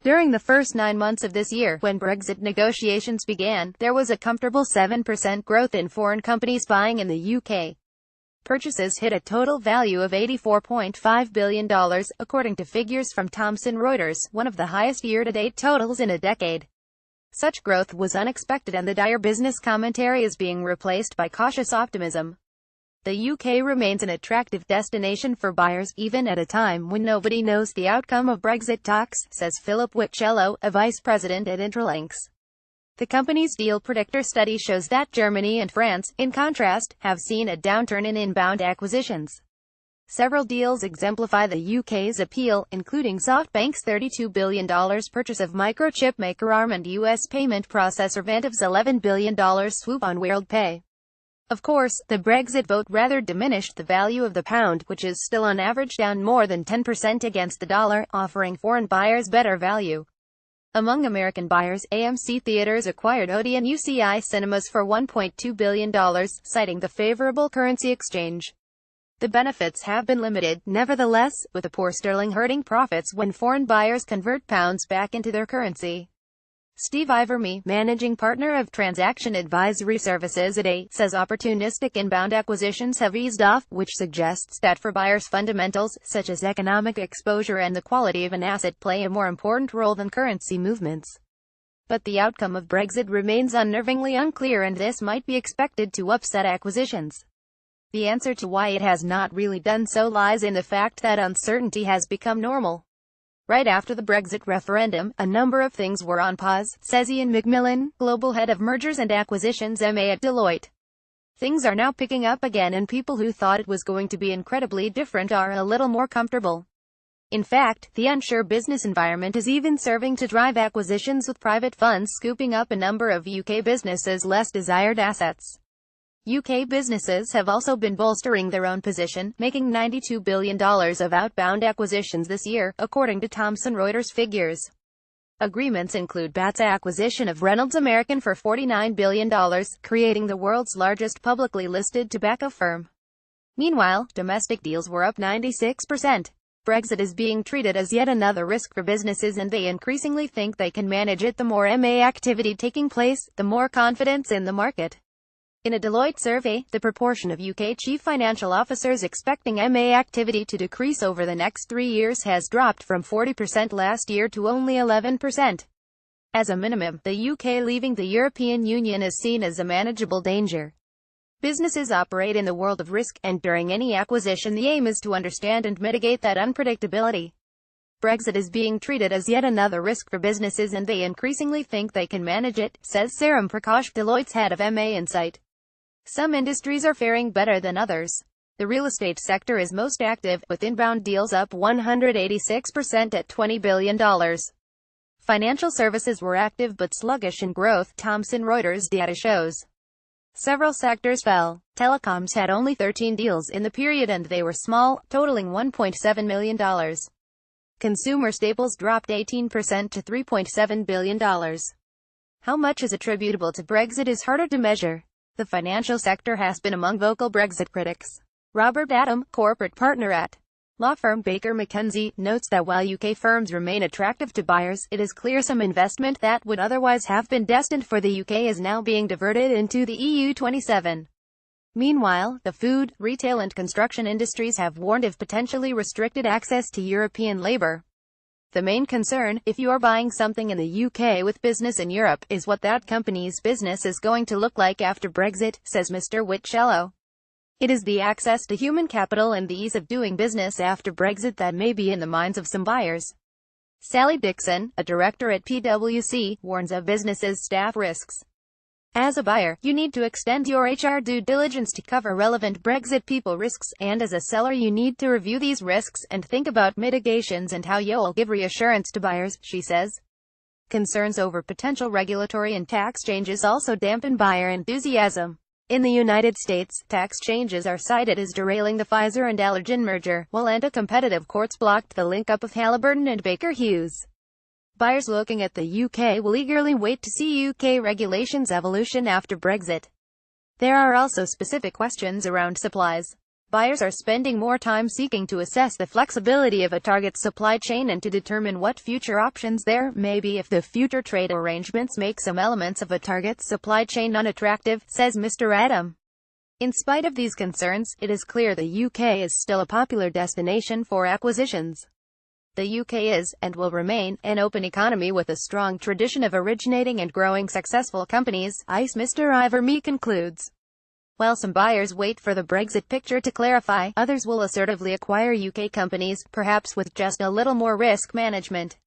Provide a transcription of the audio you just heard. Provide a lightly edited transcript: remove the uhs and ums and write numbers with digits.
During the first 9 months of this year, when Brexit negotiations began, there was a comfortable 7% growth in foreign companies buying in the UK. Purchases hit a total value of $84.5 billion, according to figures from Thomson Reuters, one of the highest year-to-date totals in a decade. Such growth was unexpected, and the dire business commentary is being replaced by cautious optimism. The UK remains an attractive destination for buyers, even at a time when nobody knows the outcome of Brexit talks, says Philip Wichello, a vice president at Intralinks. The company's deal predictor study shows that Germany and France, in contrast, have seen a downturn in inbound acquisitions. Several deals exemplify the UK's appeal, including SoftBank's $32 billion purchase of microchip maker Arm and US payment processor Vantiv's $11 billion swoop on WorldPay. Of course, the Brexit vote rather diminished the value of the pound, which is still on average down more than 10% against the dollar, offering foreign buyers better value. Among American buyers, AMC Theaters acquired Odeon UCI Cinemas for $1.2 billion, citing the favorable currency exchange. The benefits have been limited, nevertheless, with the poor sterling hurting profits when foreign buyers convert pounds back into their currency. Steve Iverme, managing partner of transaction advisory services at A, says opportunistic inbound acquisitions have eased off, which suggests that for buyers fundamentals, such as economic exposure and the quality of an asset, play a more important role than currency movements. But the outcome of Brexit remains unnervingly unclear, and this might be expected to upset acquisitions. The answer to why it has not really done so lies in the fact that uncertainty has become normal. Right after the Brexit referendum, a number of things were on pause, says Ian McMillan, global head of mergers and acquisitions MA at Deloitte. Things are now picking up again, and people who thought it was going to be incredibly different are a little more comfortable. In fact, the unsure business environment is even serving to drive acquisitions, with private funds scooping up a number of UK businesses' less desired assets. UK businesses have also been bolstering their own position, making $92 billion of outbound acquisitions this year, according to Thomson Reuters figures. Agreements include BAT's acquisition of Reynolds American for $49 billion, creating the world's largest publicly listed tobacco firm. Meanwhile, domestic deals were up 96%. Brexit is being treated as yet another risk for businesses, and they increasingly think they can manage it. The more M&A activity taking place, the more confidence in the market. In a Deloitte survey, the proportion of UK chief financial officers expecting M&A activity to decrease over the next 3 years has dropped from 40% last year to only 11%. As a minimum, the UK leaving the European Union is seen as a manageable danger. Businesses operate in the world of risk, and during any acquisition the aim is to understand and mitigate that unpredictability. Brexit is being treated as yet another risk for businesses, and they increasingly think they can manage it, says Saram Prakash, Deloitte's head of M&A Insight. Some industries are faring better than others. The real estate sector is most active, with inbound deals up 186% at $20 billion. Financial services were active but sluggish in growth, Thomson Reuters data shows. Several sectors fell. Telecoms had only 13 deals in the period, and they were small, totaling $1.7 million. Consumer staples dropped 18% to $3.7 billion. How much is attributable to Brexit is harder to measure. The financial sector has been among vocal Brexit critics. Robert Adam, corporate partner at law firm Baker McKenzie, notes that while UK firms remain attractive to buyers, it is clear some investment that would otherwise have been destined for the UK is now being diverted into the EU 27. Meanwhile, the food, retail and construction industries have warned of potentially restricted access to European labor. The main concern, if you are buying something in the UK with business in Europe, is what that company's business is going to look like after Brexit, says Mr. Wichello. It is the access to human capital and the ease of doing business after Brexit that may be in the minds of some buyers. Sally Dixon, a director at PwC, warns of businesses' staff risks. As a buyer, you need to extend your HR due diligence to cover relevant Brexit people risks, and as a seller you need to review these risks and think about mitigations and how you'll give reassurance to buyers, she says. Concerns over potential regulatory and tax changes also dampen buyer enthusiasm. In the United States, tax changes are cited as derailing the Pfizer and Allergen merger, while anti-competitive courts blocked the link-up of Halliburton and Baker Hughes. Buyers looking at the UK will eagerly wait to see UK regulations' evolution after Brexit. There are also specific questions around supplies. Buyers are spending more time seeking to assess the flexibility of a target's supply chain and to determine what future options there may be if the future trade arrangements make some elements of a target's supply chain unattractive, says Mr. Adam. In spite of these concerns, it is clear the UK is still a popular destination for acquisitions. The UK is, and will remain, an open economy with a strong tradition of originating and growing successful companies, Mr. Iverme concludes. While some buyers wait for the Brexit picture to clarify, others will assertively acquire UK companies, perhaps with just a little more risk management.